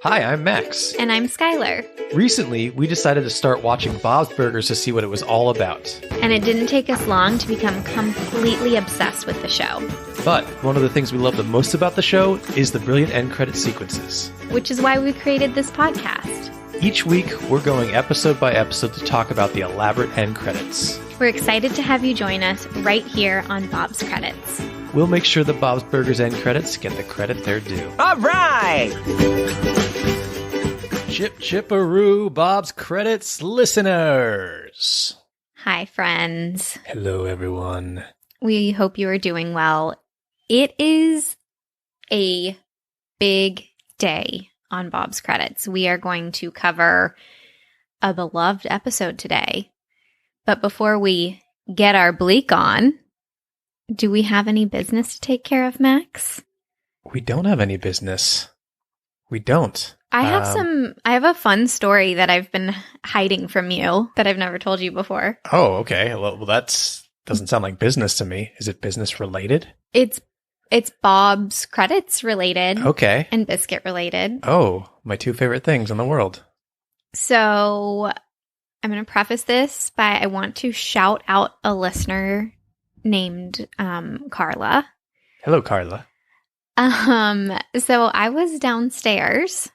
Hi, I'm Max. And I'm Skylar. Recently, we decided to start watching Bob's Burgers to see what it was all about. And it didn't take us long to become completely obsessed with the show. But one of the things we love the most about the show is the brilliant end credit sequences. Which is why we created this podcast. Each week, we're going episode by episode to talk about the elaborate end credits. We're excited to have you join us right here on Bob's Credits. We'll make sure the Bob's Burgers end credits get the credit they're due. All right! Chip chipperoo, Bob's Credits listeners. Hi, friends. Hello, everyone. We hope you are doing well. It is a big day on Bob's Credits. We are going to cover a beloved episode today. But before we get our bleak on, do we have any business to take care of, Max? We don't have any business. We don't. I have a fun story that I've been hiding from you that I've never told you before. Oh, okay. Well, that's doesn't sound like business to me. Is it business related? It's Bob's Credits related. Okay. And biscuit related. Oh, my two favorite things in the world. So I'm going to preface this by I want to shout out a listener named Carla. Hello, Carla. So I was downstairs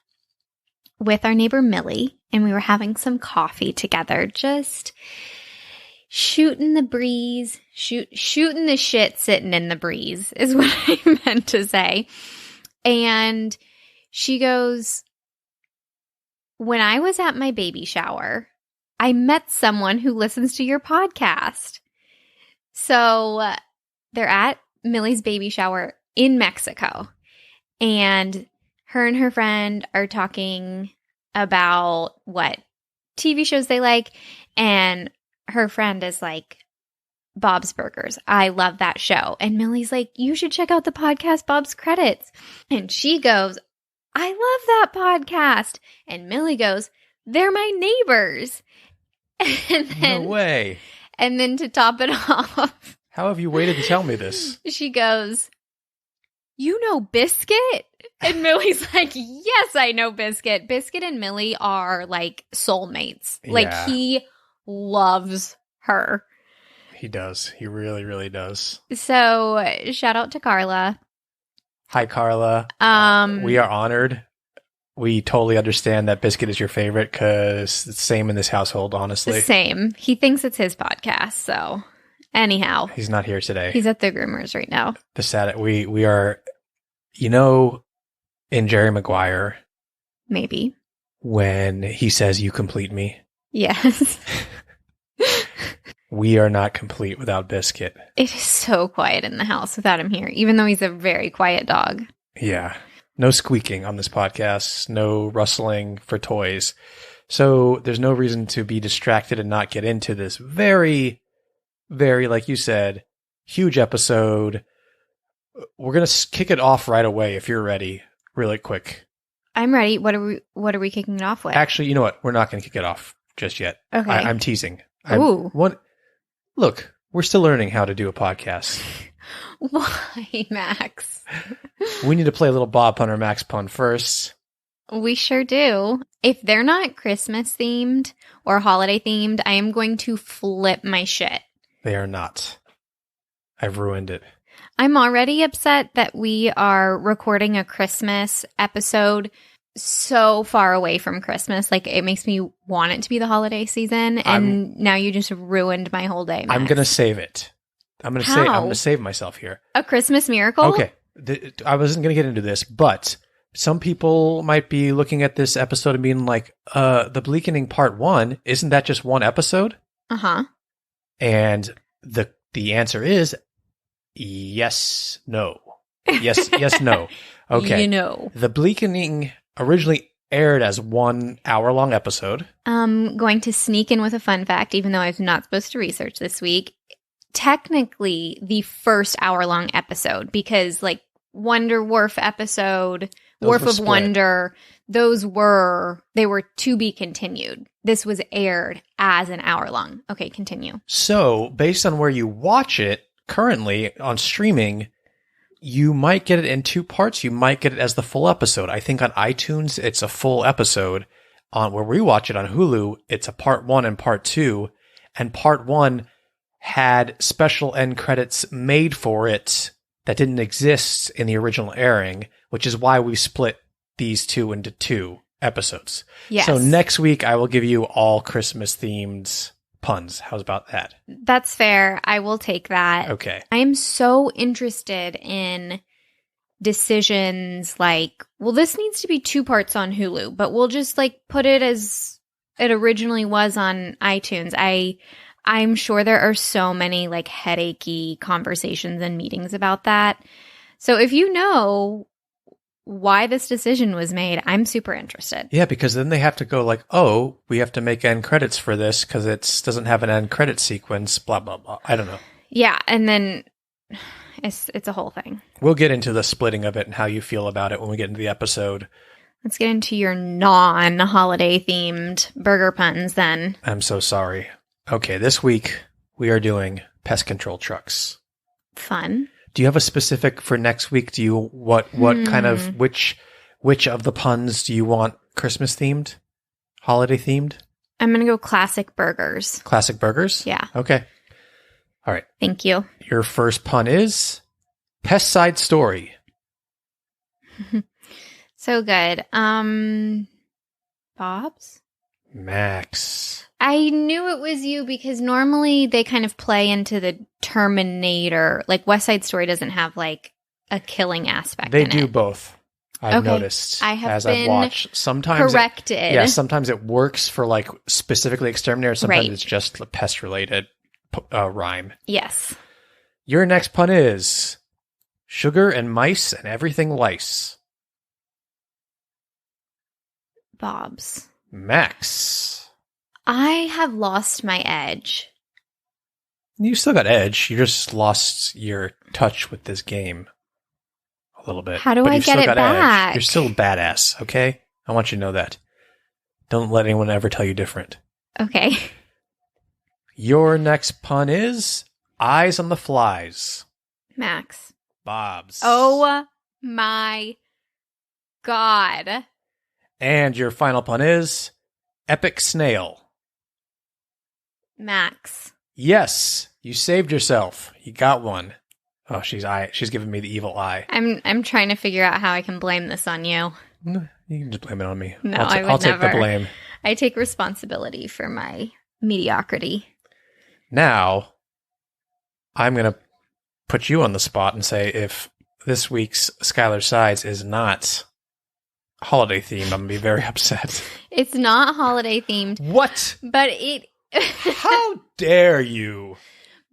with our neighbor Millie, and we were having some coffee together, just shooting the breeze, shooting the shit sitting in the breeze is what I meant to say. And she goes, when I was at my baby shower, I met someone who listens to your podcast. So they're at Millie's baby shower in Mexico, and her and her friend are talking about what TV shows they like, and her friend is like, Bob's Burgers. I love that show. And Millie's like, you should check out the podcast Bob's Credits. And she goes, I love that podcast. And Millie goes, they're my neighbors. And then, No way. And then to top it off, How have you waited to tell me this? she goes, you know Biscuit? And Millie's like, yes, I know Biscuit. Biscuit and Millie are like soulmates. Like Yeah. he loves her. He does. He really, really does. So shout out to Carla. Hi, Carla. We are honored. We totally understand that Biscuit is your favorite because it's the same in this household, honestly. Same. He thinks it's his podcast. So anyhow, He's not here today. he's at the groomers right now. The sad we are, in Jerry Maguire, Maybe. when he says, you complete me, Yes. we are not complete without Biscuit. It is so quiet in the house without him here, even though he's a very quiet dog. Yeah. No squeaking on this podcast. No rustling for toys. So there's no reason to be distracted and not get into this very, very, like you said, huge episode. We're going to kick it off right away if you're ready, really quick. I'm ready. What are we kicking it off with? Actually, you know what? We're not going to kick it off just yet. Okay. I'm teasing. Ooh. Look, we're still learning how to do a podcast. Why, Max? We need to play a little Bob Pun or Max Pun first. We sure do. If they're not Christmas themed or holiday themed, I am going to flip my shit. They are not. I've ruined it. I'm already upset that we are recording a Christmas episode so far away from Christmas. Like, it makes me want it to be the holiday season, and now you just ruined my whole day, Max. I'm going to save it. I'm going to save myself here. A Christmas miracle? Okay. I wasn't going to get into this, but some people might be looking at this episode and being like, the Bleakening Part 1, isn't that just one episode? Uh-huh. And the answer is yes, no. Yes, no. Okay. The Bleakening originally aired as 1 hour-long episode. I'm going to sneak in with a fun fact, even though I was not supposed to research this week. Technically, the first hour-long episode, because like Wonder Wharf episode, Wharf of Wonder, they were to be continued. This was aired as an hour-long. Okay, continue. So, based on where you watch it currently on streaming, you might get it in 2 parts. You might get it as the full episode. I think on iTunes, it's a full episode. On where we watch it on Hulu, it's a part 1 and part 2. And part 1 had special end credits made for it that didn't exist in the original airing, which is why we split these 2 into 2 episodes. Yes. So next week, I will give you all Christmas-themed puns. How's about that? That's fair. I will take that. Okay. I am so interested in decisions like, well, this needs to be 2 parts on Hulu, but we'll just like put it as it originally was on iTunes. I'm sure there are so many like headachy conversations and meetings about that. So if you know why this decision was made, I'm super interested. Yeah, because then they have to go like, oh, we have to make end credits for this because it doesn't have an end credit sequence, blah, blah, blah. I don't know. Yeah, and then it's a whole thing. We'll get into the splitting of it and how you feel about it when we get into the episode. Let's get into your non-holiday themed burger puns then. I'm so sorry. Okay, this week we are doing pest control trucks. Fun. Do you have a specific for next week? Do you what kind of which of the puns do you want Christmas themed, holiday themed? I'm gonna go classic burgers. Classic burgers? Yeah. Okay. All right. Thank you. Your first pun is Pest Side Story. So good. Bob's? Max. I knew it was you because normally they kind of play into the Terminator. Like West Side Story doesn't have like a killing aspect. They in do it. both. I've Okay. noticed I have as been I've watched. Sometimes corrected. sometimes it works for like specifically Exterminator. Sometimes Right. it's just a pest related rhyme. Yes. Your next pun is sugar and mice and everything lice. Bob's. Max. I have lost my edge. You still got edge. You just lost your touch with this game a little bit. How do But I you've get still it got edge. back? You're still badass, okay? I want you to know that. Don't let anyone ever tell you different. Okay. Your next pun is eyes on the flies. Max. Bob's. Oh my God. And your final pun is epic snail. Max. Yes, you saved yourself. You got one. Oh, she's giving me the evil eye. I'm trying to figure out how I can blame this on you. You can just blame it on me. No, I'll take the never. blame. I take responsibility for my mediocrity. Now, I'm going to put you on the spot and say if this week's Skylar Sides is not holiday themed, I'm going to be very upset. It's not holiday themed, What? but it How dare you?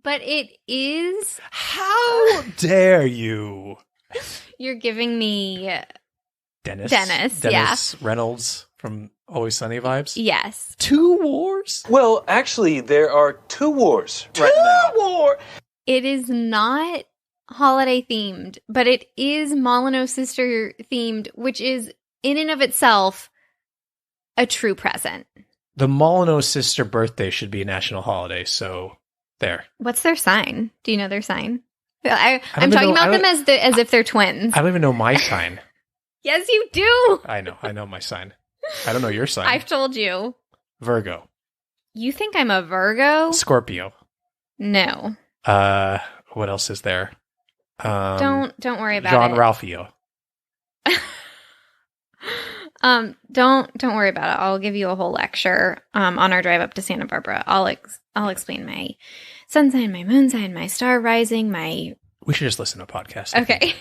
but it is. How dare you? You're giving me Dennis Reynolds from Always Sunny vibes. yes. 2 wars? Well, actually, there are 2 wars right now. 2 war. It is not holiday themed, but it is Molyneux sister themed, which is in and of itself a true present. The Molyneux sister birthday should be a national holiday, so there. What's their sign? Do you know their sign? I'm even talking know- about them as if they're twins. I don't even know my sign. Yes, you do. I know my sign. I don't know your sign. I've told you. Virgo. You think I'm a Virgo? Scorpio. No. What else is there? Don't worry about John it. Ralphio. Don't worry about it. I'll give you a whole lecture on our drive up to Santa Barbara. I'll explain my sun sign, my moon sign, my star rising, my. We should just listen to a podcast. Okay.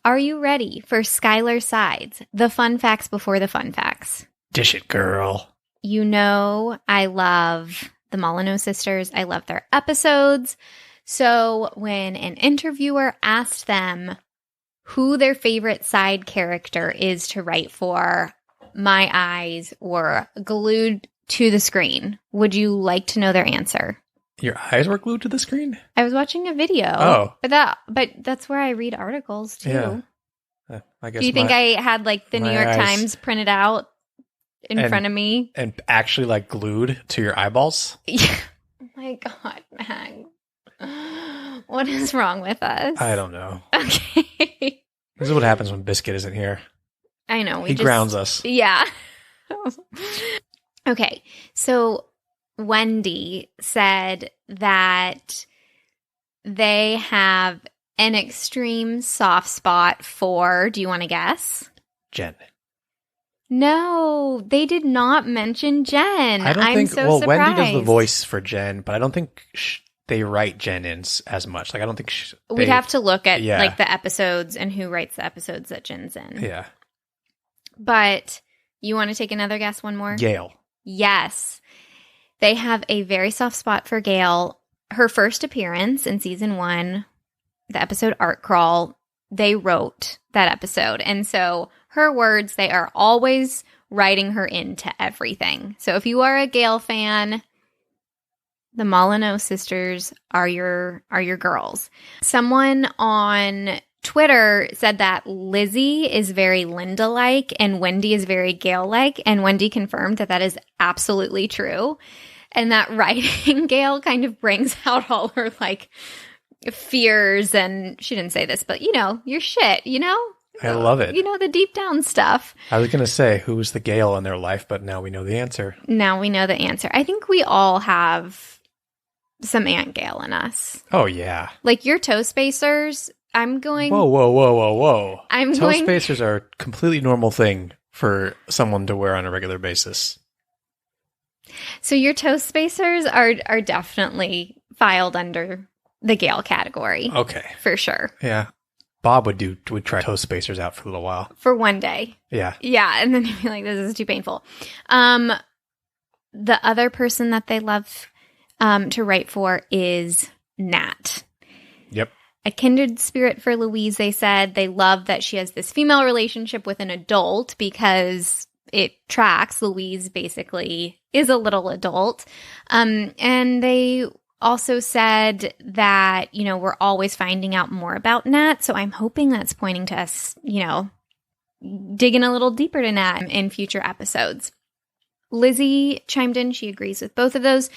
Are you ready for Skylar Sides? The fun facts before the fun facts. Dish it, girl. You know I love the Molyneux sisters. I love their episodes. So when an interviewer asked them who their favorite side character is to write for, my eyes were glued to the screen. Would you like to know their answer? Your eyes were glued to the screen? I was watching a video. Oh. But that's where I read articles too. Yeah. I guess Do you think I had like the New my York eyes- Times printed out in front of me? And actually like glued to your eyeballs? Yeah. Oh my God, Mag. What is wrong with us? I don't know. Okay. This is what happens when Biscuit isn't here. I know. He grounds us. Yeah. Okay. So Wendy said that they have an extreme soft spot for, do you want to guess? Jen. No, they did not mention Jen. I'm so surprised. Wendy does the voice for Jen, but I don't think they write Jen in as much. Like, I don't think we'd have to look at like the episodes and who writes the episodes that Jen's in. Yeah. But you want to take another guess? One more? Gail. Yes. They have a very soft spot for Gail. Her first appearance in season 1, the episode Art Crawl, they wrote that episode. And so her words, they are always writing her into everything. So if you are a Gail fan, the Molyneux sisters are your girls. Someone on Twitter said that Lizzie is very Linda-like and Wendy is very Gail-like, and Wendy confirmed that that is absolutely true. And that writing Gail kind of brings out all her like fears, and she didn't say this, but your shit, I love it. The deep down stuff. I was going to say who's the Gail in their life, but now we know the answer. Now we know the answer. I think we all have some Aunt Gail in us. Oh, yeah. Like your toe spacers, I'm going... Whoa. Toe spacers are a completely normal thing for someone to wear on a regular basis. So your toe spacers are definitely filed under the Gail category. Okay. For sure. Yeah. Bob would try toe spacers out for a little while. For one day. Yeah. Yeah, and then he'd be like, this is too painful. The other person that they love to write for is Nat. Yep. A kindred spirit for Louise, they said. They love that she has this female relationship with an adult because it tracks. Louise basically is a little adult. And they also said that, we're always finding out more about Nat. So I'm hoping that's pointing to us, digging a little deeper to Nat in future episodes. Lizzie chimed in. She agrees with both of those.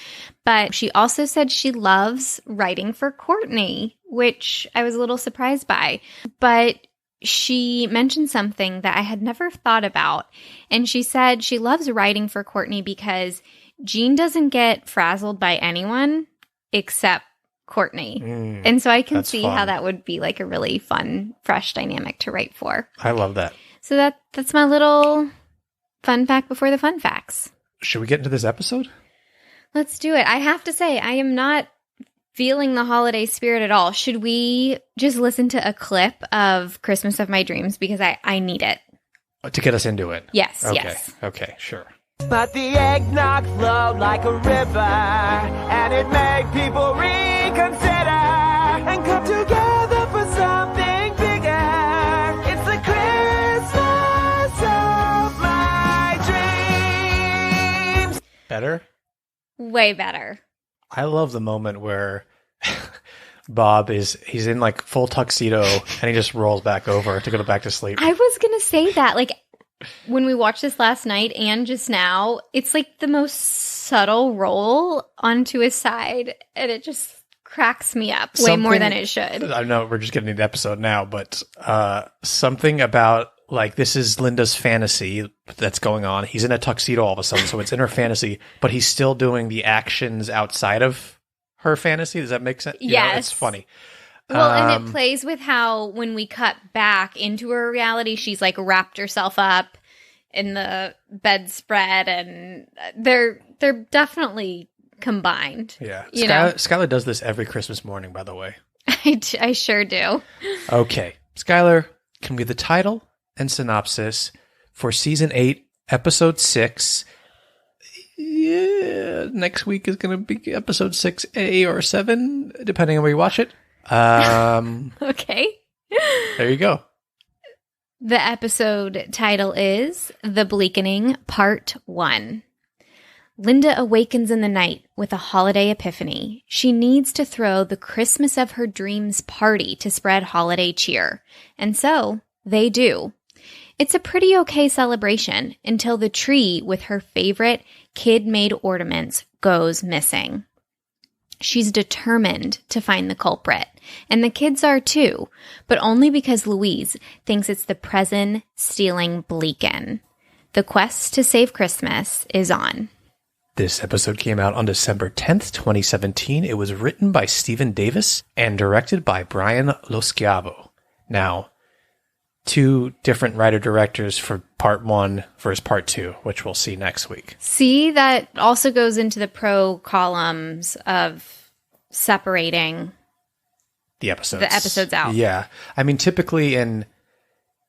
But she also said she loves writing for Courtney, which I was a little surprised by. But she mentioned something that I had never thought about. And she said she loves writing for Courtney because Jean doesn't get frazzled by anyone except Courtney. And so I can see how that would be like a really fun, fresh dynamic to write for. I love that. So that's my little fun fact before the fun facts. Should we get into this episode? Let's do it. I have to say, I am not feeling the holiday spirit at all. Should we just listen to a clip of Christmas of My Dreams? Because I need it. To get us into it? Yes, okay. yes. Okay, sure. But the eggnog flowed like a river, and it made people reconsider and come together for something bigger. It's the Christmas of my dreams. Better? Way better. I love the moment where Bob he's in like full tuxedo and he just rolls back over to go back to sleep. I was going to say that. Like, when we watched this last night and just now, it's like the most subtle roll onto his side, and it just cracks me up way more than it should. I know we're just getting into the episode now, but something about like this is Linda's fantasy that's going on. He's in a tuxedo all of a sudden, so it's in her fantasy, but he's still doing the actions outside of her fantasy. Does that make sense? Yes. It's funny. Well, and it plays with how when we cut back into her reality, she's like wrapped herself up in the bedspread, and they're definitely combined. Yeah. Skylar does this every Christmas morning, by the way. I sure do. Okay. Skylar, can we get the title and synopsis for season 8, episode 6? Yeah, next week is going to be episode 6A or 7, depending on where you watch it. Okay. There you go. The episode title is The Bleakening, Part 1. Linda awakens in the night with a holiday epiphany. She needs to throw the Christmas of her dreams party to spread holiday cheer. And so, they do. It's a pretty okay celebration until the tree with her favorite kid-made ornaments goes missing. She's determined to find the culprit. And the kids are too, but only because Louise thinks it's the present stealing Bleaken. The quest to save Christmas is on. This episode came out on December 10th, 2017. It was written by Stephen Davis and directed by Brian Loschiavo. Now, 2 different writer-directors for part 1 versus part 2, which we'll see next week. See, that also goes into the pro columns of separating the episodes. out. Yeah. I mean, typically in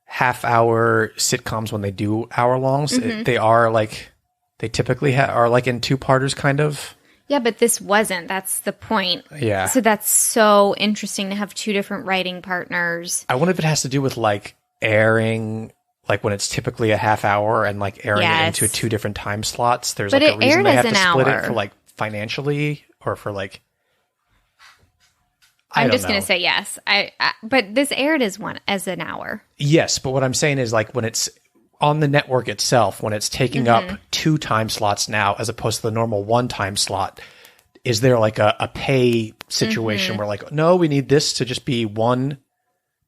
half-hour sitcoms, when they do hour-longs, they typically are like in 2-parters, kind of. Yeah, but this wasn't. That's the point. Yeah. So that's so interesting to have 2 different writing partners. I wonder if it has to do with like airing, like when it's typically a half hour and like airing it into 2 different time slots. There's but like a reason they have to split hour. it for like financially or for like. I'm just going to say yes. But this aired as an hour. Yes, but what I'm saying is like when it's on the network itself, when it's taking up 2 time slots now as opposed to the normal 1 time slot, is there like a pay situation where like, no, we need this to just be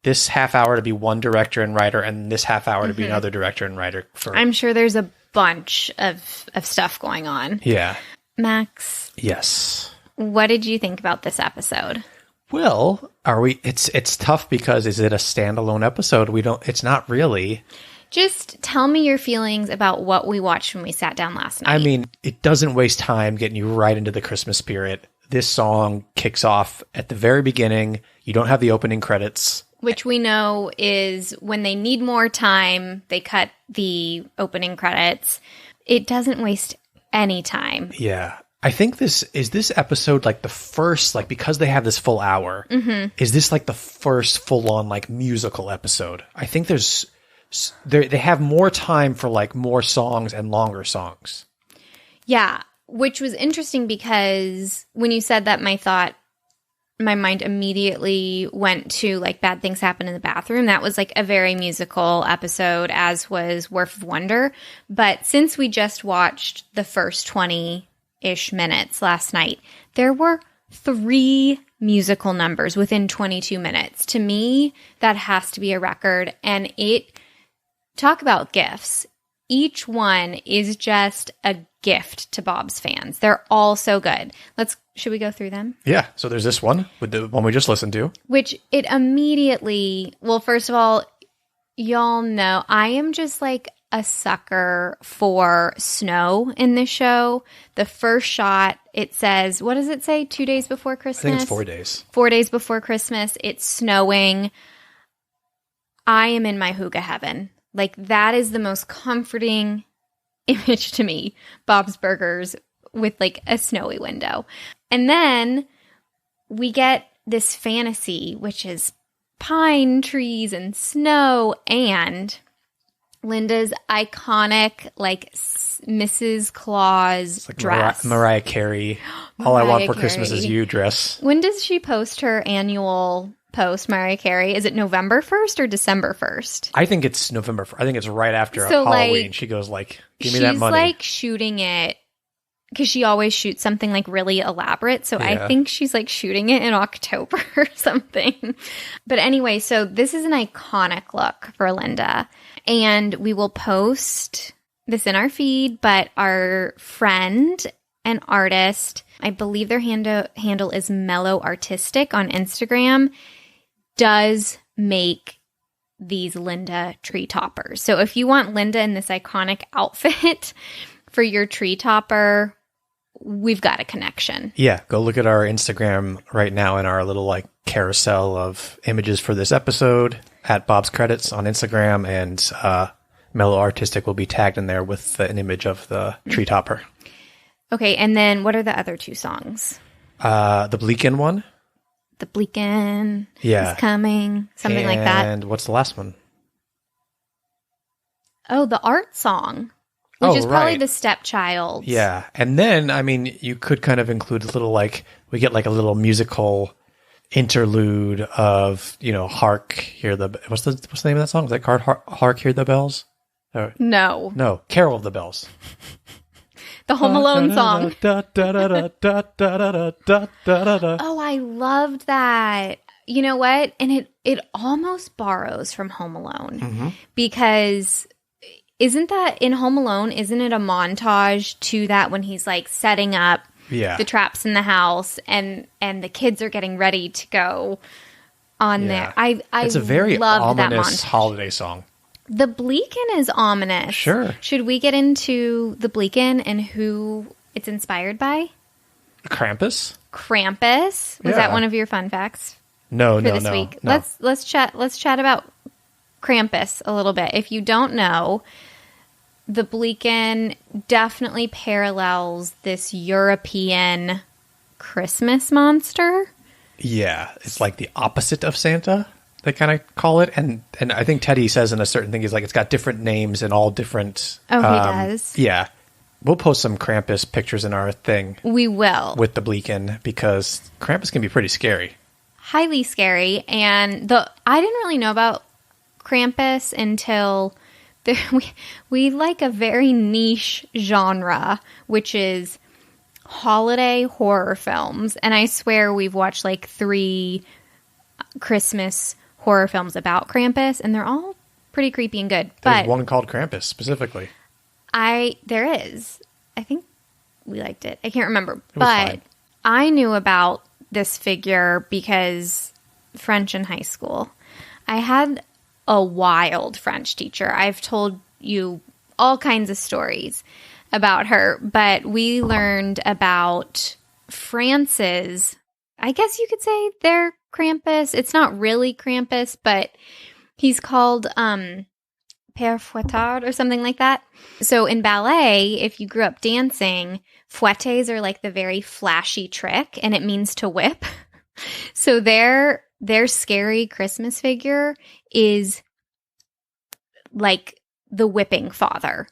this half hour to be one director and writer and this half hour to be another director and writer? I'm sure there's a bunch of stuff going on. Yeah. Max. Yes. What did you think about this episode? Well, it's tough because is it a standalone episode? It's not really. Just tell me your feelings about what we watched when we sat down last night. I mean, it doesn't waste time getting you right into the Christmas spirit. This song kicks off at the very beginning. You don't have the opening credits. Which we know is when they need more time, they cut the opening credits. It doesn't waste any time. Yeah. I think this episode like the first, like because they have this full hour, is this like the first full on like musical episode? I think they have more time for like more songs and longer songs. Yeah, which was interesting because when you said that, my mind immediately went to like Bad Things Happen in the Bathroom. That was like a very musical episode, as was Wharf of Wonder. But since we just watched the first 20-ish minutes last night, there were 3 musical numbers within 22 minutes. To me, that has to be a record. And talk about gifts. Each one is just a gift to Bob's fans. They're all so good. Should we go through them? Yeah. So there's this one with the one we just listened to. Which it immediately, well, first of all, y'all know I am just like a sucker for snow in this show. The first shot, it says, what does it say? 2 days before Christmas? I think it's 4 days. 4 days before Christmas. It's snowing. I am in my hygge heaven. Like, that is the most comforting image to me. Bob's Burgers with like a snowy window. And then we get this fantasy, which is pine trees and snow and Linda's iconic like Mrs. Claus like dress. Mariah Carey. All I Want for Christmas Is You dress. When does she post her annual post, Mariah Carey? Is it November 1st or December 1st? I think it's November 1st. I think it's right after Halloween. Like, she goes like, give me that money. She's like shooting it because she always shoots something like really elaborate. So yeah. I think she's like shooting it in October or something. But anyway, so this is an iconic look for Linda. And we will post this in our feed, but our friend and artist, I believe their handle is Mellow Artistic on Instagram, does make these Linda tree toppers. So if you want Linda in this iconic outfit for your tree topper, we've got a connection. Yeah, go look at our Instagram right now in our little like carousel of images for this episode at Bob's Credits on Instagram, and Mellow Artistic will be tagged in there with an image of the tree topper. Okay, and then what are the other 2 songs? The Bleaken one. The Bleaken is coming, something like that. And what's the last one? Oh, the art song, which is probably the Stepchild. Yeah, and then, I mean, you could kind of include a little, like, we get like a little musical interlude of, you know, Hark, Hear the... What's the name of that song? Is that called Hark, Hear the Bells? No. Carol of the Bells. The Home Alone song. Oh, Oh, I loved that. You know what? And it almost borrows from Home Alone because isn't that in Home Alone? Isn't it a montage to that when he's like setting up the traps in the house and the kids are getting ready to go on there? It's a very loved ominous that holiday song. The Bleakening is ominous. Sure. Should we get into the Bleakening and who it's inspired by? Krampus? Krampus. Was that one of your fun facts? No, for this week? No. Let's chat about Krampus a little bit. If you don't know, the Bleakening definitely parallels this European Christmas monster. Yeah, it's like the opposite of Santa. They kind of call it, and I think Teddy says in a certain thing, he's like, it's got different names and all different. Oh, he does. Yeah, we'll post some Krampus pictures in our thing. We will with the Bleakening because Krampus can be pretty scary. Highly scary, and I didn't really know about Krampus until we like a very niche genre, which is holiday horror films. And I swear we've watched like 3 Christmas horror films about Krampus, and they're all pretty creepy and good. There's But one called Krampus specifically. there is. I think we liked it. I can't remember, It was but fine. I knew about this figure because French in high school. I had a wild French teacher. I've told you all kinds of stories about her, but we learned about France's, I guess you could say their Krampus. It's not really Krampus, but he's called Père Fouettard or something like that. So in ballet, if you grew up dancing, fouettes are like the very flashy trick, and it means to whip. So their scary Christmas figure is like the whipping father.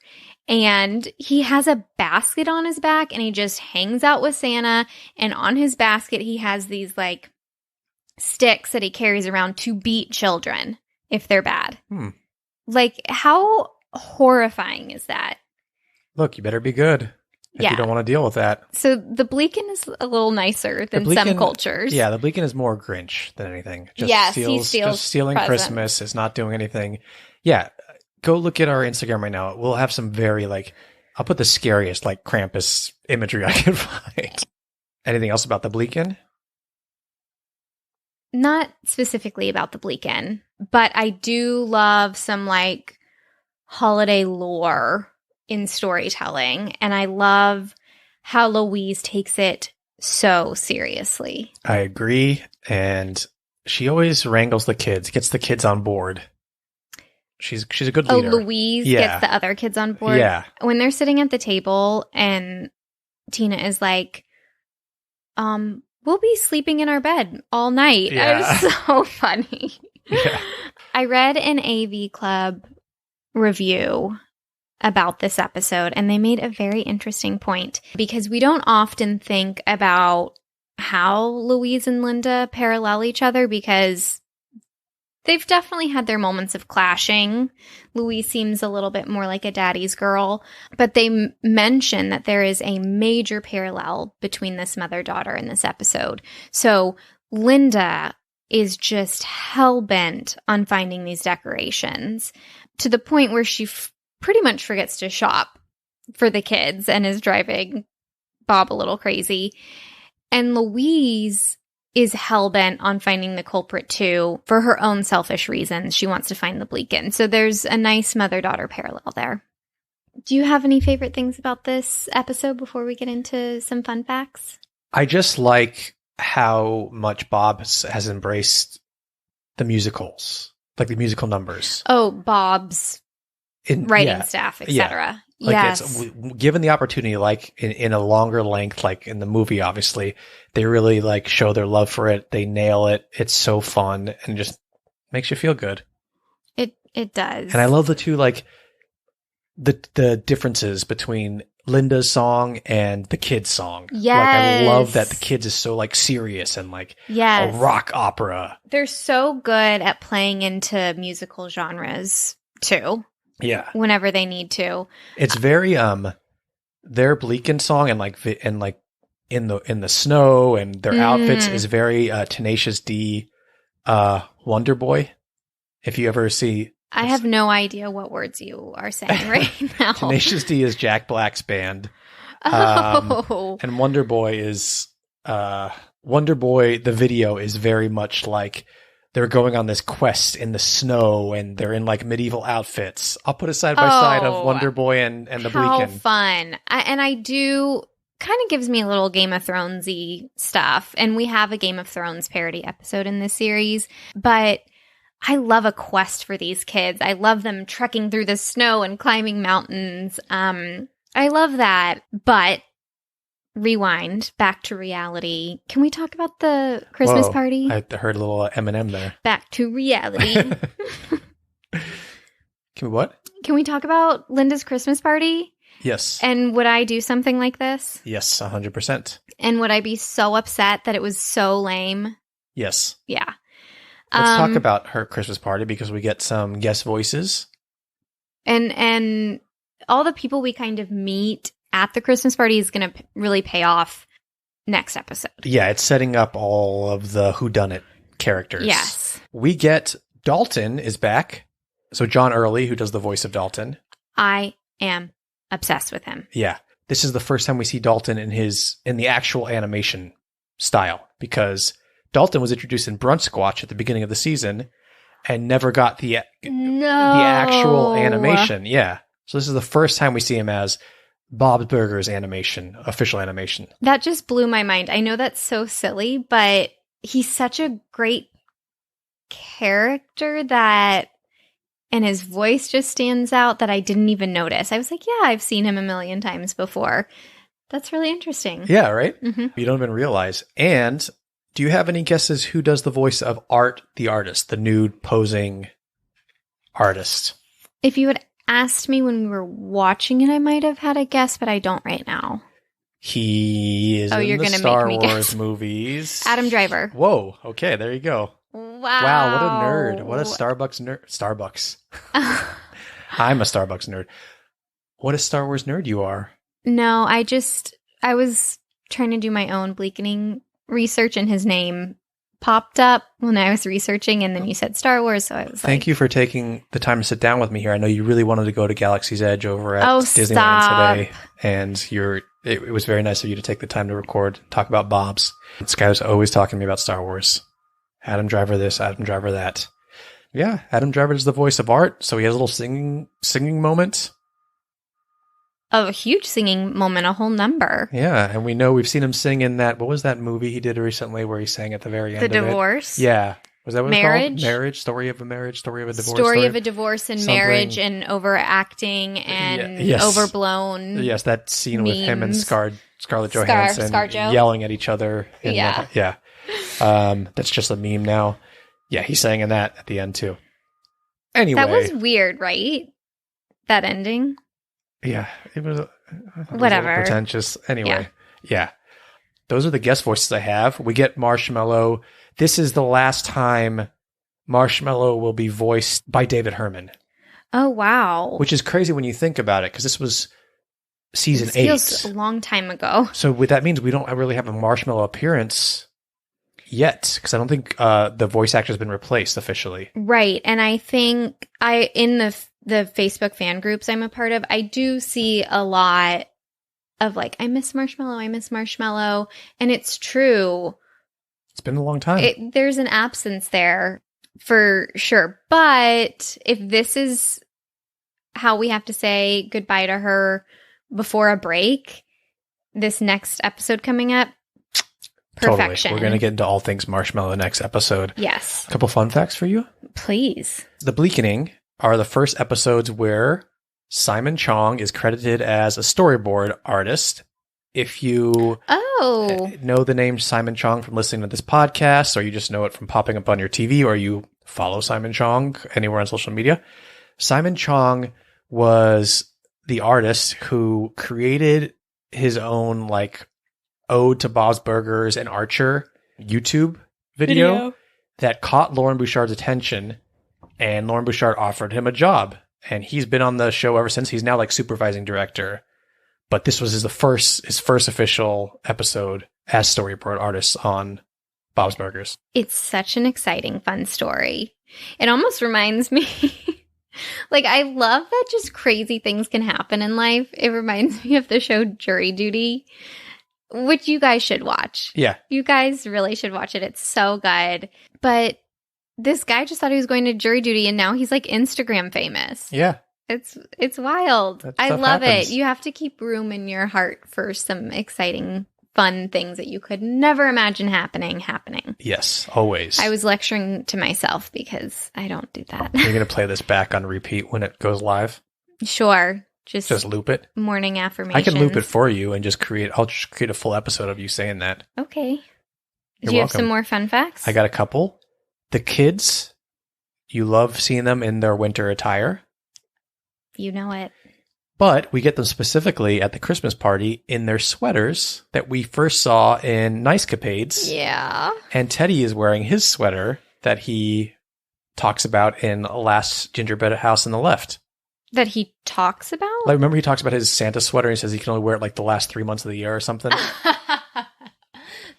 And he has a basket on his back, and he just hangs out with Santa. And on his basket, he has these like sticks that he carries around to beat children if they're bad. Like, how horrifying is that? Look, you better be good if you don't want to deal with that. So the Bleakening is a little nicer than some cultures. Yeah, the Bleakening is more Grinch than anything. Just Yes, he steals just stealing presents. Christmas. Is not doing anything. Yeah, go look at our Instagram right now. We'll have some very I'll put the scariest Krampus imagery I can find. Anything else about the Bleakening? Not specifically about the Bleakening, but I do love some holiday lore in storytelling, and I love how Louise takes it so seriously. I agree, and she always wrangles the kids, gets the kids on board. She's a good leader. Oh, Louise gets the other kids on board. Yeah. When they're sitting at the table and Tina is like, we'll be sleeping in our bed all night. Yeah. It was so funny. Yeah. I read an AV Club review about this episode, and they made a very interesting point because we don't often think about how Louise and Linda parallel each other because they've definitely had their moments of clashing. Louise seems a little bit more like a daddy's girl, but they mention that there is a major parallel between this mother-daughter in this episode. So Linda is just hell-bent on finding these decorations to the point where she pretty much forgets to shop for the kids and is driving Bob a little crazy. And Louise is hell-bent on finding the culprit too for her own selfish reasons. She wants to find the Bleakening. So there's a nice mother-daughter parallel there. Do you have any favorite things about this episode before we get into some fun facts? I just like how much Bob has embraced the musicals, like the musical numbers. Oh, Bob's writing staff, etc. Yes. It's given the opportunity, in a longer length, in the movie, obviously, they really show their love for it. They nail it. It's so fun and just makes you feel good. It does. And I love the two, the differences between Linda's song and the kids' song. Yes. I love that the kids is so serious and yes. a rock opera. They're so good at playing into musical genres too. Yeah. Whenever they need to. It's very their Bleakin song and like in the snow and their outfits is very Tenacious D, Wonder Boy. If you ever see, I have no idea what words you are saying right now. Tenacious D is Jack Black's band. And Wonder Boy is Wonder Boy. The video is very much like they're going on this quest in the snow and they're in like medieval outfits. I'll put a side by side of Wonder Boy and the how Bleakin. fun. I do kind of gives me a little Game of Thronesy stuff, and we have a Game of Thrones parody episode in this series, but I love a quest for these kids. I love them trekking through the snow and climbing mountains. I love that, but rewind back to reality. Can we talk about the Christmas party? I heard a little Eminem there. Back to reality. Can we what? Can we talk about Linda's Christmas party? Yes. And would I do something like this? Yes, 100%. And would I be so upset that it was so lame? Yes. Yeah. Let's talk about her Christmas party because we get some guest voices. And all the people we kind of meet at the Christmas party is going to really pay off next episode. Yeah, it's setting up all of the whodunit characters. Yes. We get Dalton is back. So John Early, who does the voice of Dalton. I am obsessed with him. Yeah. This is the first time we see Dalton in the actual animation style, because Dalton was introduced in Brunt Squatch at the beginning of the season and never got the actual animation. Yeah. So this is the first time we see him as Bob's Burgers animation, official animation. That just blew my mind. I know that's so silly, but he's such a great character and his voice just stands out that I didn't even notice. I was like, yeah, I've seen him a million times before. That's really interesting. Yeah, right? Mm-hmm. You don't even realize. And do you have any guesses who does the voice of Art the artist, the nude posing artist? If you had asked me when we were watching it, I might have had a guess, but I don't right now. He is in the Star Wars movies. Adam Driver. Whoa. Okay, there you go. Wow, what a nerd. What a Starbucks nerd. Starbucks. I'm a Starbucks nerd. What a Star Wars nerd you are. No, I was trying to do my own Bleakening research, and his name popped up when I was researching, and then you said Star Wars, so I was Thank you for taking the time to sit down with me here. I know you really wanted to go to Galaxy's Edge over at Disneyland today, and it was very nice of you to take the time to record, talk about Bob's. This guy was always talking to me about Star Wars. Adam Driver this, Adam Driver that. Yeah, Adam Driver is the voice of Art, so he has a little singing moment. A huge singing moment, a whole number. Yeah, and we've seen him sing in that, what was that movie he did recently where he sang at the very end of it? The Divorce? Yeah. Was that what Marriage? It's called? Marriage? Story of a Marriage? Story of a Divorce? Story of a Divorce and something. Marriage and overacting and overblown. Yes, that scene memes. with him and Scarlett Johansson yelling at each other. That's just a meme now. Yeah, he sang in that at the end too. Anyway. That was weird, right? That ending? Yeah, it was whatever. A little pretentious. Anyway, yeah. Those are the guest voices I have. We get Marshmallow. This is the last time Marshmallow will be voiced by David Herman. Oh, wow. Which is crazy when you think about it, because this was season 8. Feels a long time ago. So that means we don't really have a Marshmallow appearance yet, because I don't think the voice actor has been replaced officially. Right. And I think in the Facebook fan groups I'm a part of, I do see a lot of like, I miss Marshmallow. And it's true. It's been a long time. There's an absence there for sure. But if this is how we have to say goodbye to her before a break, this next episode coming up, perfection. Totally. We're going to get into all things Marshmallow next episode. Yes. A couple fun facts for you. Please. The Bleakening are the first episodes where Simon Chong is credited as a storyboard artist. If you know the name Simon Chong from listening to this podcast, or you just know it from popping up on your TV, or you follow Simon Chong anywhere on social media, Simon Chong was the artist who created his own like Ode to Bob's Burgers and Archer YouTube video that caught Lauren Bouchard's attention, and Lauren Bouchard offered him a job, and he's been on the show ever since. He's now like supervising director But this was his first official episode as storyboard artist on Bob's Burgers. It's such an exciting, fun story. It almost reminds me, like, I love that just crazy things can happen in life. It reminds me of the show Jury Duty, which you guys should watch. Yeah. You guys really should watch it. It's so good. But this guy just thought he was going to jury duty, and now he's like Instagram famous. Yeah. It's wild. I love happens. it. You have to keep room in your heart for some exciting, fun things that you could never imagine happening. Yes, always. I was lecturing to myself because I don't do that. You're going to play this back on repeat when it goes live? Sure. Just loop it? Morning affirmations. I can loop it for you and I'll just create a full episode of you saying that. Okay. You're Do you have welcome. some more fun facts? I got a couple. The kids, you love seeing them in their winter attire. You know it. But we get them specifically at the Christmas party in their sweaters that we first saw in Nicecapades. Yeah. And Teddy is wearing his sweater that he talks about in Last Gingerbread House on the Left. That he talks about? Like, remember he talks about his Santa sweater and he says he can only wear it like the last 3 months of the year or something?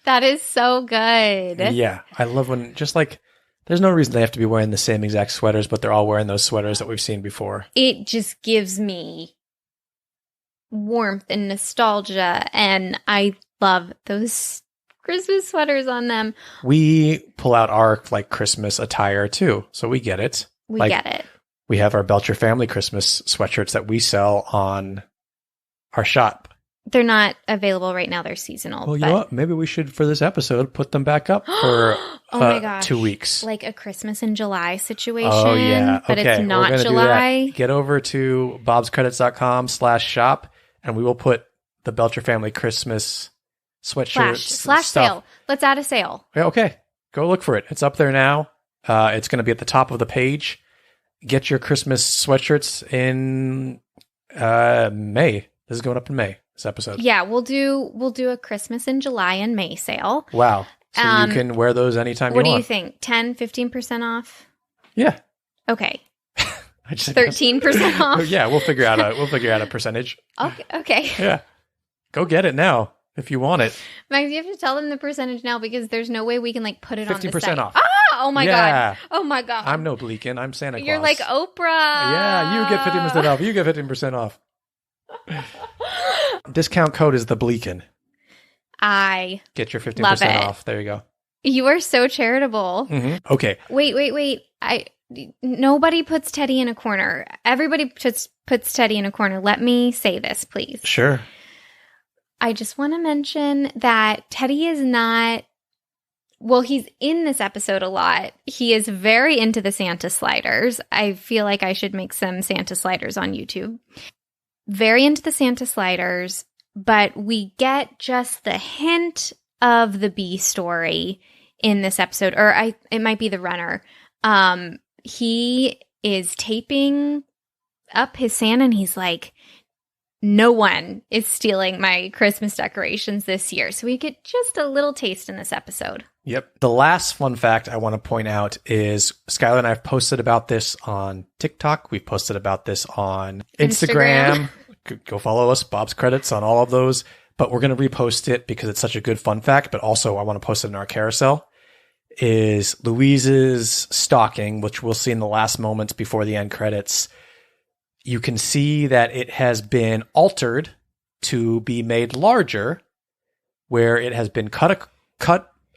That is so good. Yeah. I love when just like there's no reason they have to be wearing the same exact sweaters, but they're all wearing those sweaters that we've seen before. It just gives me warmth and nostalgia, and I love those Christmas sweaters on them. We pull out our like Christmas attire too, so we get it. We get it. We have our Belcher family Christmas sweatshirts that we sell on our shop. They're not available right now. They're seasonal. Well, you know what? Maybe we should, for this episode, put them back up for oh my gosh. 2 weeks. Like a Christmas in July situation. Oh, yeah. But okay. it's not We're gonna July. Do that. Get over to bobscredits.com/shop, and we will put the Belcher family Christmas sweatshirts. Slash stuff. sale. Let's add a sale. Yeah, okay. Go look for it. It's up there now. It's going to be at the top of the page. Get your Christmas sweatshirts in May. This is going up in May, this episode. Yeah, we'll do a Christmas in July and May sale. Wow. So you can wear those anytime you want. What do you think? 10, 15% off? Yeah. Okay. I just 13% off? Yeah, we'll figure out a percentage. Okay. Yeah. Go get it now if you want it. Max, you have to tell them the percentage now because there's no way we can like put it on the 50% site. off. Oh my Yeah. God. Oh my God. I'm no Bleakening. I'm Santa Claus. You're like Oprah. Yeah, you get 50% off. You get 15% off. Discount code is the Bleakening. I Get your 15% love it. off. There you go. You are so charitable. Mm-hmm. Okay. Wait. Nobody puts Teddy in a corner. Everybody puts Teddy in a corner. Let me say this, please. Sure. I just want to mention that Teddy is not, well, he's in this episode a lot. He is very into the Santa sliders. I feel like I should make some Santa sliders on YouTube. Very into the Santa sliders, but we get just the hint of the bee story in this episode, or it might be the runner. He is taping up his Santa and he's like, no one is stealing my Christmas decorations this year. So we get just a little taste in this episode. Yep. The last fun fact I want to point out is Skylar and I have posted about this on TikTok. We've posted about this on Instagram. Go follow us, Bob's Credits on all of those. But we're going to repost it because it's such a good fun fact. But also I want to post it in our carousel. Is Louise's stocking, which we'll see in the last moments before the end credits. You can see that it has been altered to be made larger, where it has been cut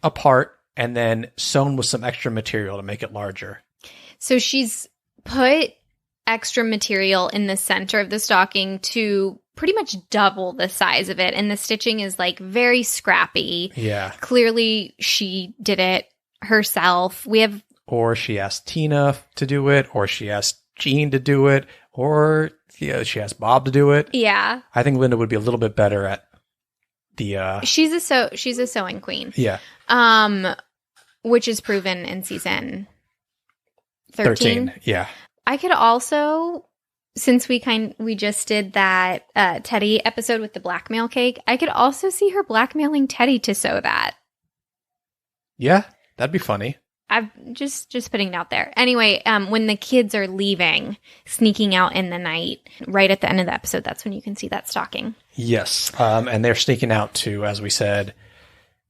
apart and then sewn with some extra material to make it larger. So she's put extra material in the center of the stocking to pretty much double the size of it. And the stitching is like very scrappy. Yeah. Clearly she did it herself. Or she asked Tina to do it, or she asked Jean to do it, or she asked Bob to do it. Yeah. I think Linda would be a little bit better at the she's a sewing queen. Yeah. Which is proven in season 13. Yeah. I could also, since we just did that Teddy episode with the blackmail cake, I could also see her blackmailing Teddy to sew that. Yeah, that'd be funny. I've just putting it out there. Anyway, when the kids are leaving, sneaking out in the night, right at the end of the episode, that's when you can see that stalking. Yes. And they're sneaking out to, as we said,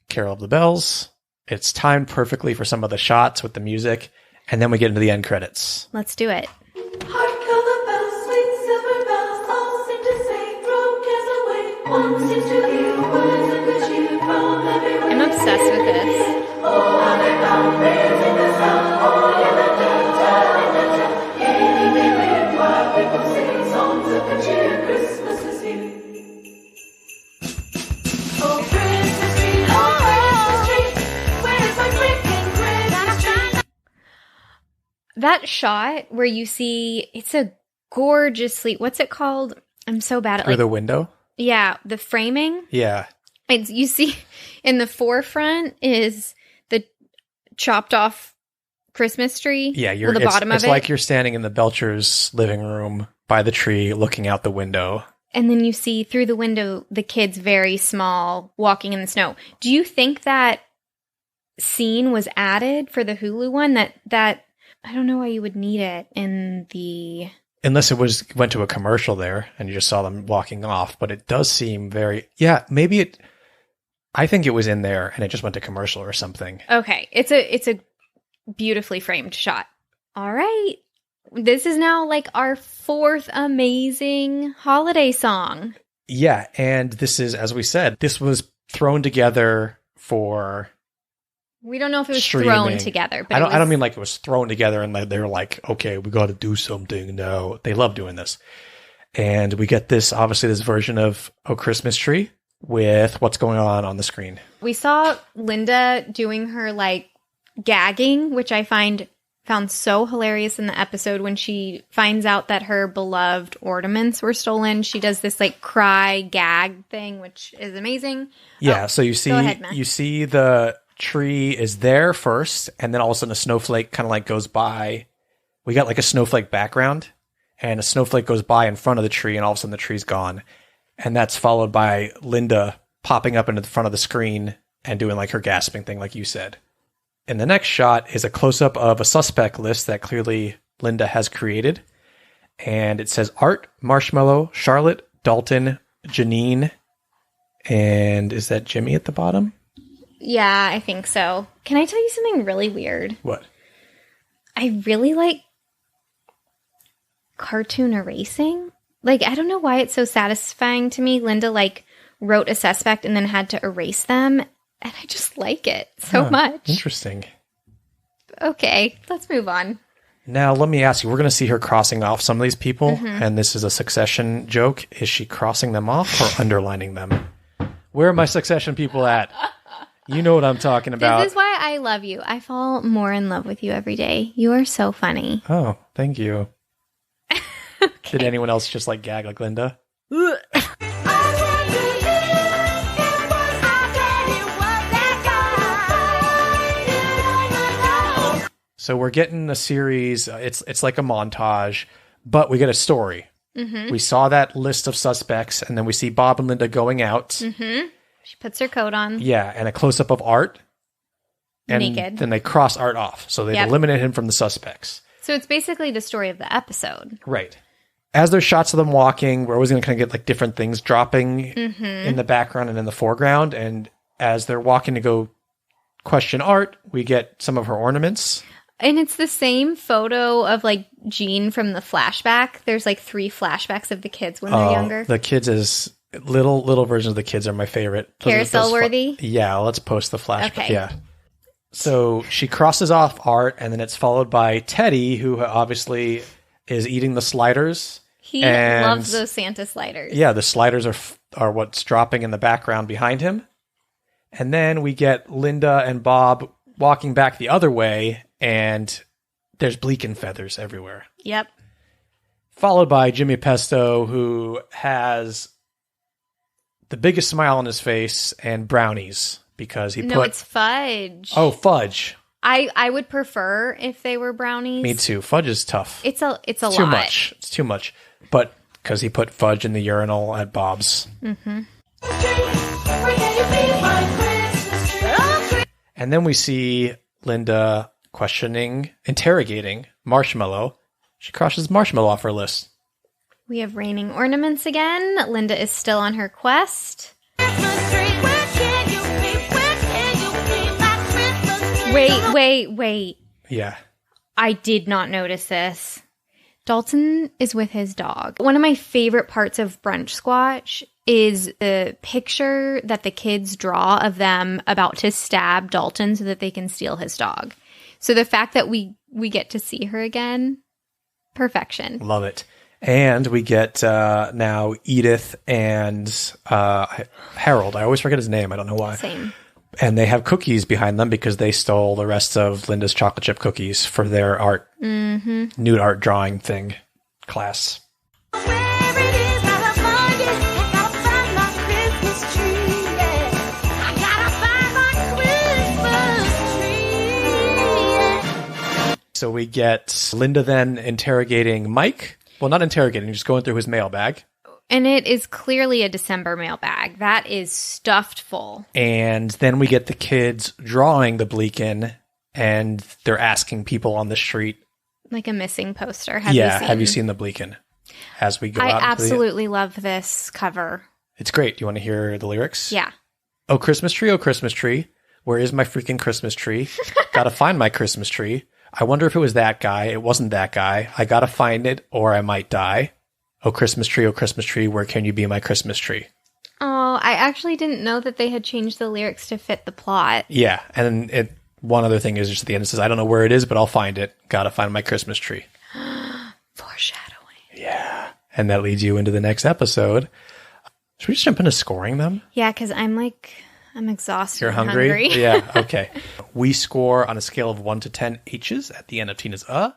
Carol of the Bells. It's timed perfectly for some of the shots with the music. And then we get into the end credits. Let's do it. Hark how the bells, sweet silver bells, all seem to say, throw cares away. One seems to hear words of good cheer from everywhere. I'm obsessed with this. Oh, how they bound, raising the sound, all in the delta, gaily they ring, while people sing songs of good cheer. Christmas is here. Oh, Christmas tree, oh, Christmas tree, where's my freaking Christmas tree? That shot where you see, it's a gorgeously, what's it called? I'm so bad at Through the window? Yeah, the framing. Yeah. You see in the forefront is the chopped off Christmas tree. Yeah, the bottom of it's it. like you're standing in the Belchers' living room by the tree looking out the window. And then you see through the window the kids very small walking in the snow. Do you think that scene was added for the Hulu one? That I don't know why you would need it in the... Unless it went to a commercial there and you just saw them walking off, but it does seem very... Yeah, maybe it... I think it was in there and it just went to commercial or something. Okay, it's a beautifully framed shot. All right. This is now like our fourth amazing holiday song. Yeah, and this is, as we said, this was thrown together for... We don't know if it was streaming. thrown together. But I don't mean like it was thrown together and they were like, okay, we got to do something now. They love doing this. And we get this, obviously, this version of Oh Christmas Tree with what's going on the screen. We saw Linda doing her like gagging, which I found so hilarious in the episode when she finds out that her beloved ornaments were stolen. She does this like cry gag thing, which is amazing. Yeah, so you go ahead, Matt. you see the tree is there first, and then all of a sudden a snowflake kind of like goes by. We got like a snowflake background, and a snowflake goes by in front of the tree, and all of a sudden the tree's gone. And that's followed by Linda popping up into the front of the screen and doing like her gasping thing, like you said. And the next shot is a close-up of a suspect list that clearly Linda has created. And it says Art, Marshmallow, Charlotte, Dalton, Janine, and is that Jimmy at the bottom? Yeah, I think so. Can I tell you something really weird? What? I really like cartoon erasing. Like, I don't know why it's so satisfying to me. Linda, like, wrote a suspect and then had to erase them. And I just like it so much. Interesting. Okay, let's move on. Now, let me ask you, we're going to see her crossing off some of these people, and this is a Succession joke. Is she crossing them off or underlining them? Where are my Succession people at? You know what I'm talking about. This is why I love you. I fall more in love with you every day. You are so funny. Oh, thank you. Okay. Did anyone else just like gag like Linda? So we're getting a series. It's like a montage, but we get a story. We saw that list of suspects, and then we see Bob and Linda going out. She puts her coat on. Yeah, and a close-up of Art. And Naked. then they cross Art off. So they've eliminated him from the suspects. So it's basically the story of the episode. Right. As there's shots of them walking, we're always going to kind of get like different things dropping in the background and in the foreground. And as they're walking to go question Art, we get some of her ornaments. And it's the same photo of like Jean from the flashback. There's like 3 flashbacks of the kids when they're younger. The kids is little versions of the kids are my favorite. Carousel worthy? Yeah, let's post the flashback. Okay. Yeah. So she crosses off Art, and then it's followed by Teddy, who obviously is eating the sliders. He loves those Santa sliders. Yeah, the sliders are what's dropping in the background behind him. And then we get Linda and Bob walking back the other way, and there's bleaking feathers everywhere. Yep. Followed by Jimmy Pesto, who has the biggest smile on his face and brownies because he No, it's fudge. Oh, fudge. I would prefer if they were brownies. Me too. Fudge is tough. It's a lot. Too much. It's too much. But because he put fudge in the urinal at Bob's. And then we see Linda interrogating Marshmallow. She crosses Marshmallow off her list. We have raining ornaments again. Linda is still on her quest. Wait. Yeah. I did not notice this. Dalton is with his dog. One of my favorite parts of Brunch Squatch is the picture that the kids draw of them about to stab Dalton so that they can steal his dog. So the fact that we get to see her again, perfection. Love it. And we get now Edith and Harold. I always forget his name. I don't know why. Same. And they have cookies behind them because they stole the rest of Linda's chocolate chip cookies for their art, nude art drawing thing class. So we get Linda then interrogating Mike. Well, not interrogating, just going through his mailbag. And it is clearly a December mailbag. That is stuffed full. And then we get the kids drawing the Bleaken, and they're asking people on the street. Like a missing poster. Have you seen the Bleaken? As we go I out. absolutely love this cover. It's great. Do you want to hear the lyrics? Yeah. Oh, Christmas tree, where is my freaking Christmas tree? Gotta find my Christmas tree. I wonder if it was that guy. It wasn't that guy. I gotta find it or I might die. Oh, Christmas tree, where can you be my Christmas tree? Oh, I actually didn't know that they had changed the lyrics to fit the plot. Yeah, and one other thing is just at the end it says, I don't know where it is, but I'll find it. Gotta find my Christmas tree. Foreshadowing. Yeah, and that leads you into the next episode. Should we just jump into scoring them? Yeah, because I'm exhausted. You're and hungry? Yeah, okay. We score on a scale of 1 to 10 H's at the end of Tina's Skylar?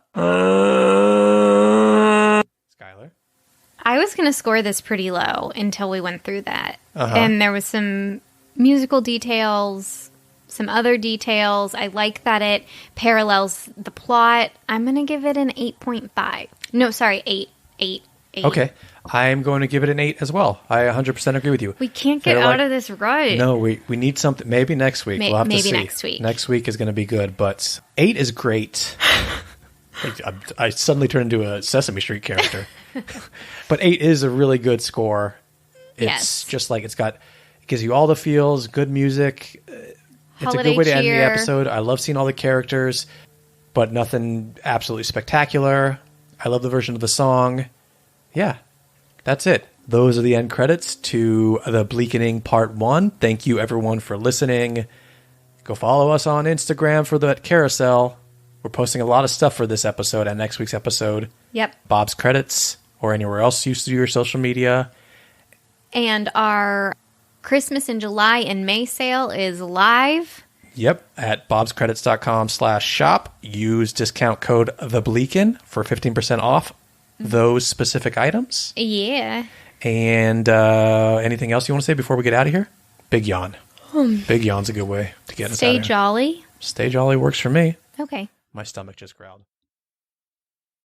I was going to score this pretty low until we went through that. Uh-huh. And there was some musical details, some other details. I like that it parallels the plot. I'm going to give it an 8.5. No, sorry, 8. 8. Okay. I'm going to give it an 8 as well. I 100% agree with you. We can't get out of this rut. No, we need something. Maybe next week. We'll have to see. Maybe next week. Next week is going to be good, but 8 is great. I suddenly turned into a Sesame Street character. But 8 is a really good score. It's just like it gives you all the feels, good music. It's Holiday a good way to end the cheer. episode. I love seeing all the characters, but nothing absolutely spectacular. I love the version of the song. Yeah, that's it. Those are the end credits to the Bleakening Part 1. Thank you, everyone, for listening. Go follow us on Instagram for that carousel. We're posting a lot of stuff for this episode and next week's episode. Yep. Bob's Credits or anywhere else you do your social media. And our Christmas in July and May sale is live. Yep, at bobscredits.com/shop. Use discount code TheBleaken for 15% off those specific items. Yeah. And anything else you want to say before we get out of here? Big yawn. Big yawn's a good way to get us out of Stay here. jolly. Stay jolly works for me. Okay. My stomach just growled.